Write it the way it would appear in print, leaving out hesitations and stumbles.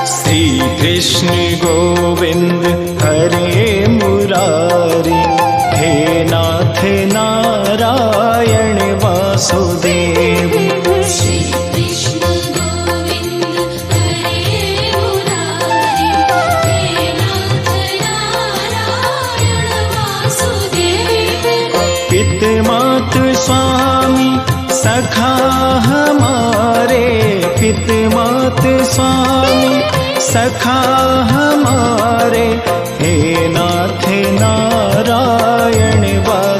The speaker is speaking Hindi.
श्री कृष्ण गोविंद हरे मुरारी, हे नाथ नारायण वासुदेव। श्री कृष्ण गोविंद हरे मुरारी, हे नाथ नारायण वासुदेव। पित मात स्वामी सखा हमारे, पित मात स्वामी सखा हमारे, हे नाथ नारायण वासुदेव।